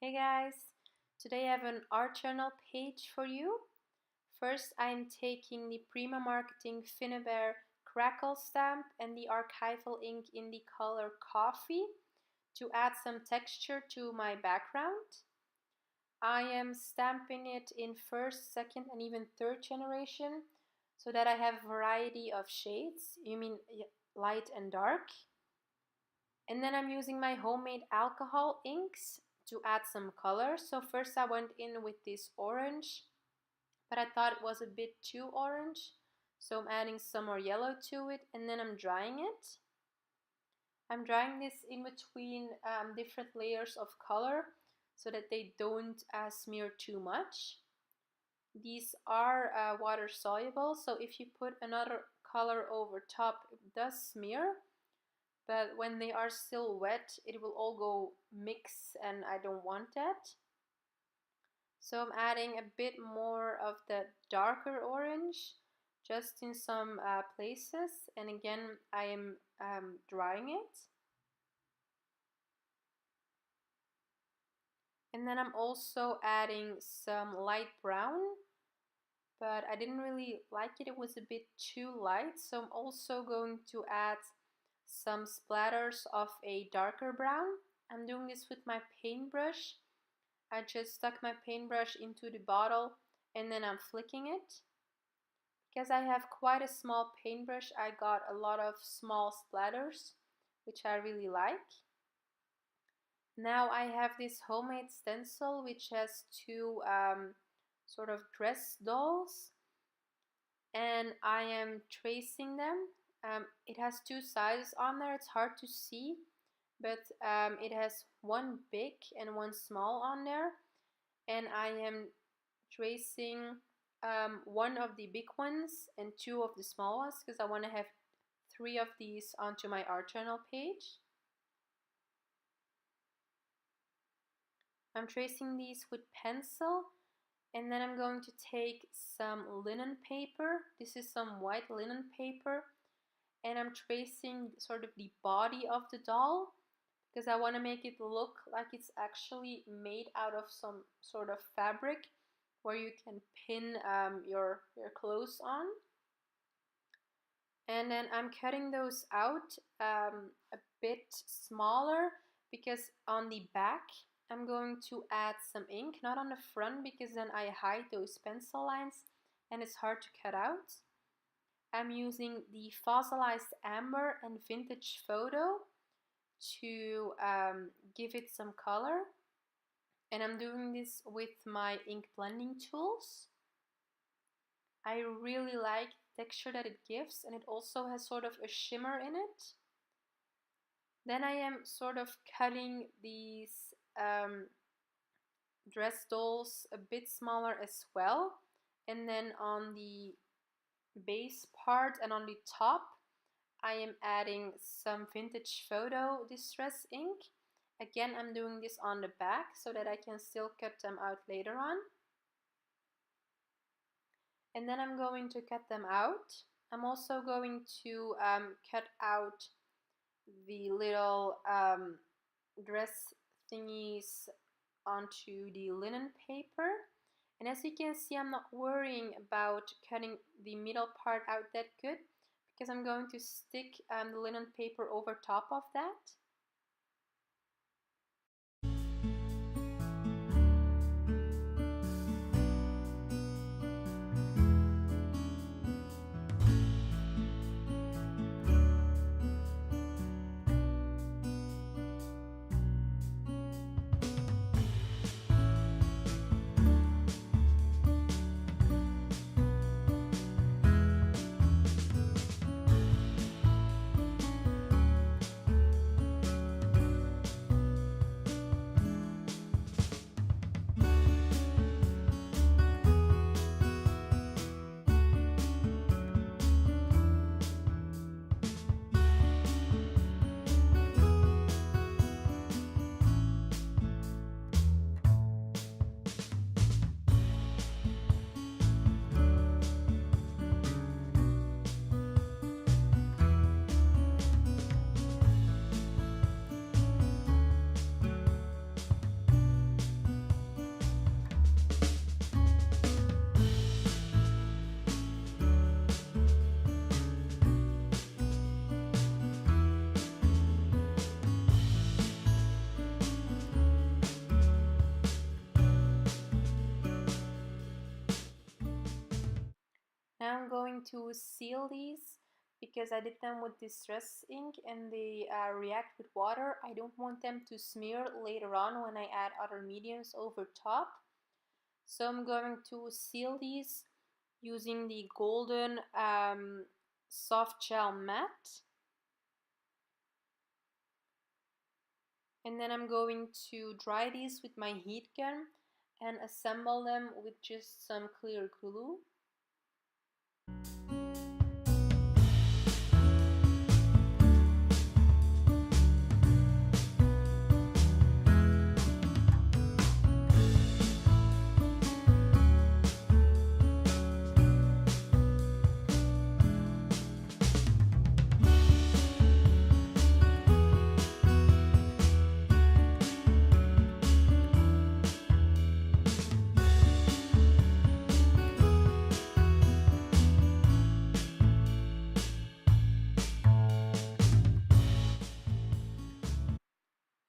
Hey guys, today I have an art journal page for you. First, I'm taking the Prima Marketing Finnabair Crackle stamp and the archival ink in the color Coffee to add some texture to my background. I am stamping it in first, second, and even third generation so that I have a variety of shades. You mean light and dark. And then I'm using my homemade alcohol inks to add some color. So first I went in with this orange, but I thought it was a bit too orange. So I'm adding some more yellow to it, and then I'm drying it. I'm drying this in between different layers of color so that they don't smear too much. These are water soluble, so if you put another color over top, it does smear. But when they are still wet, it will all go mix, and I don't want that. So I'm adding a bit more of the darker orange just in some places, and again I am drying it. And then I'm also adding some light brown, but I didn't really like it. It was a bit too light, so I'm also going to add some splatters of a darker brown. I'm doing this with my paintbrush. I just stuck my paintbrush into the bottle and then I'm flicking it. Because I have quite a small paintbrush, I got a lot of small splatters, which I really like. Now I have this homemade stencil which has two sort of dress dolls, and I am tracing them. It has two sizes on there, it's hard to see, but it has one big and one small on there, and I am tracing one of the big ones and two of the small ones because I want to have three of these onto my art journal page. I'm tracing these with pencil, and then I'm going to take some linen paper. This is some white linen paper, and I'm tracing sort of the body of the doll because I want to make it look like it's actually made out of some sort of fabric where you can pin your clothes on. And then I'm cutting those out a bit smaller because on the back I'm going to add some ink, not on the front because then I hide those pencil lines and it's hard to cut out. I'm using the Fossilized Amber and Vintage Photo to give it some color. And I'm doing this with my ink blending tools. I really like the texture that it gives, and it also has sort of a shimmer in it. Then I am sort of cutting these dress dolls a bit smaller as well. And then on the base part and on the top, I am adding some Vintage Photo Distress ink. Again, I'm doing this on the back so that I can still cut them out later on. And then I'm going to cut them out. I'm also going to cut out the little dress thingies onto the linen paper. And as you can see, I'm not worrying about cutting the middle part out that good because I'm going to stick the linen paper over top of that. Now I'm going to seal these because I did them with Distress ink and they react with water. I don't want them to smear later on when I add other mediums over top. So I'm going to seal these using the golden soft gel matte. And then I'm going to dry these with my heat gun and assemble them with just some clear glue.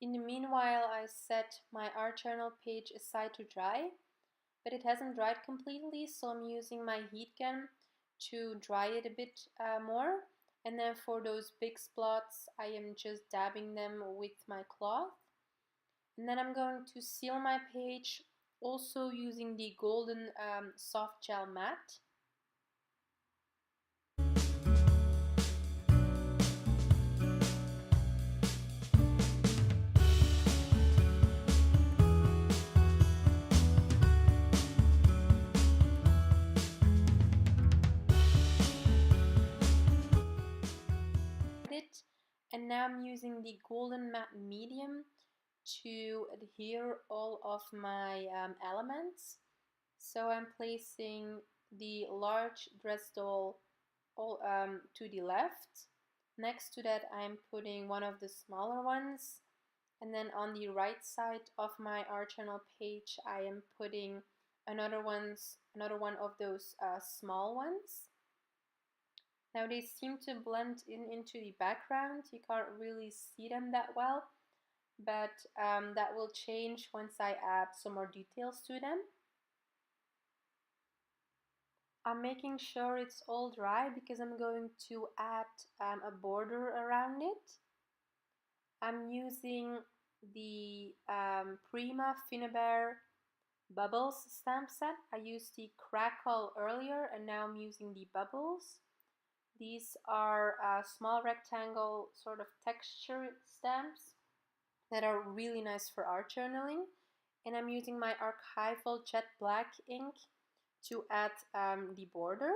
In the meanwhile, I set my art journal page aside to dry, but it hasn't dried completely, so I'm using my heat gun to dry it a bit more. And then for those big spots, I am just dabbing them with my cloth. And then I'm going to seal my page also using the golden soft gel matte. And now I'm using the golden matte medium to adhere all of my elements. So I'm placing the large dress doll all to the left. Next to that I'm putting one of the smaller ones, and then on the right side of my art journal page I am putting another one of those small ones. Now they seem to blend into the background. You can't really see them that well, but that will change once I add some more details to them. I'm making sure it's all dry because I'm going to add a border around it. I'm using the Prima Finnabair Bubbles stamp set. I used the Crackle earlier and now I'm using the Bubbles. These are small rectangle sort of texture stamps that are really nice for art journaling. And I'm using my archival jet black ink to add the border.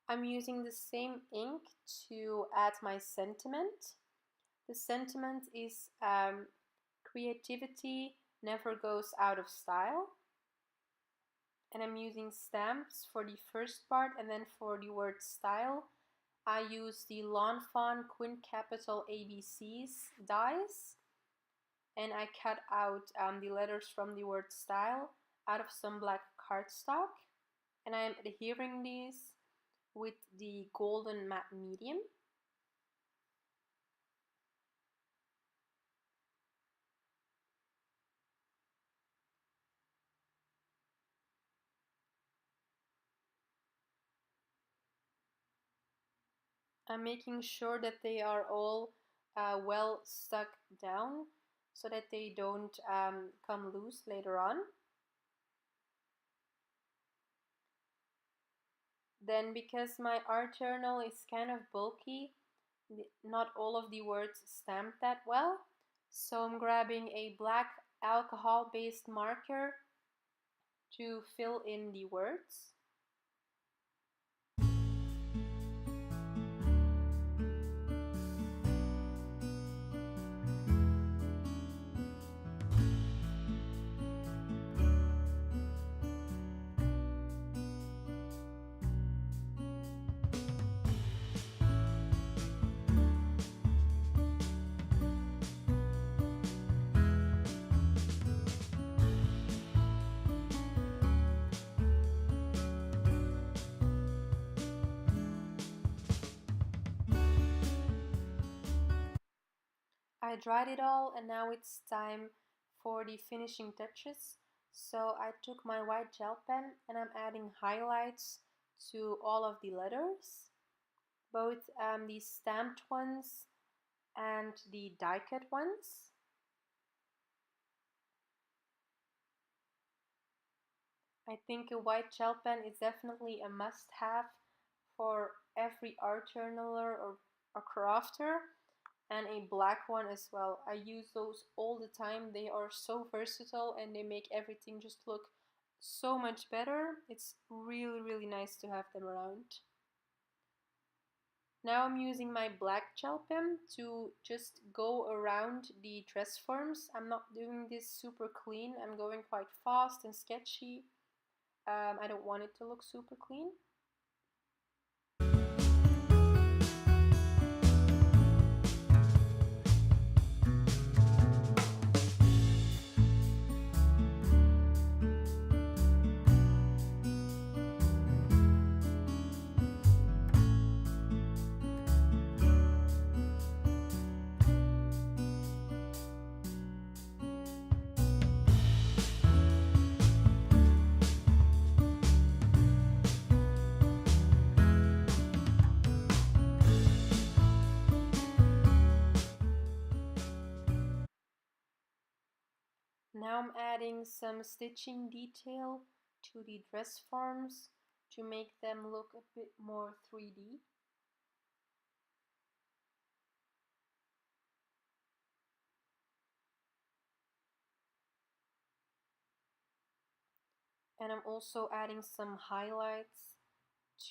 I'm using the same ink to add my sentiment. The sentiment is creativity never goes out of style. And I'm using stamps for the first part, and then for the word style I use the Lawn Fawn Quint Capital ABCs dies, and I cut out the letters from the word style out of some black cardstock, and I am adhering these with the golden matte medium. I'm making sure that they are all well stuck down so that they don't come loose later on. Then, because my art journal is kind of bulky, not all of the words stamped that well, so I'm grabbing a black alcohol-based marker to fill in the words. I dried it all and now it's time for the finishing touches. So I took my white gel pen and I'm adding highlights to all of the letters, both the stamped ones and the die cut ones. I think a white gel pen is definitely a must-have for every art journaler or a crafter, and a black one as well. I use those all the time. They are so versatile and they make everything just look so much better. It's really, really nice to have them around. Now I'm using my black gel pen to just go around the dress forms. I'm not doing this super clean. I'm going quite fast and sketchy. I don't want it to look super clean. Now I'm adding some stitching detail to the dress forms to make them look a bit more 3D. And I'm also adding some highlights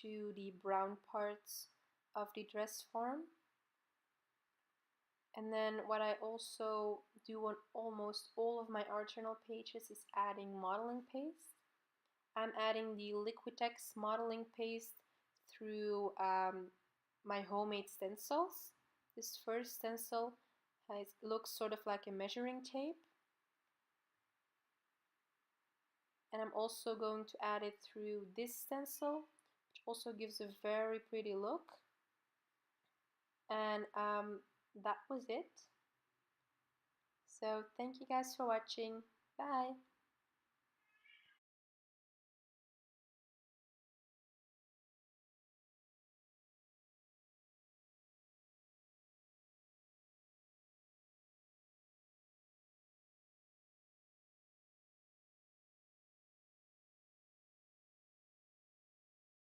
to the brown parts of the dress form. And then what I also do on almost all of my art journal pages is adding modeling paste. I'm adding the Liquitex modeling paste through my homemade stencils. This first stencil looks sort of like a measuring tape. And I'm also going to add it through this stencil, which also gives a very pretty look. And that was it. So thank you guys for watching. Bye.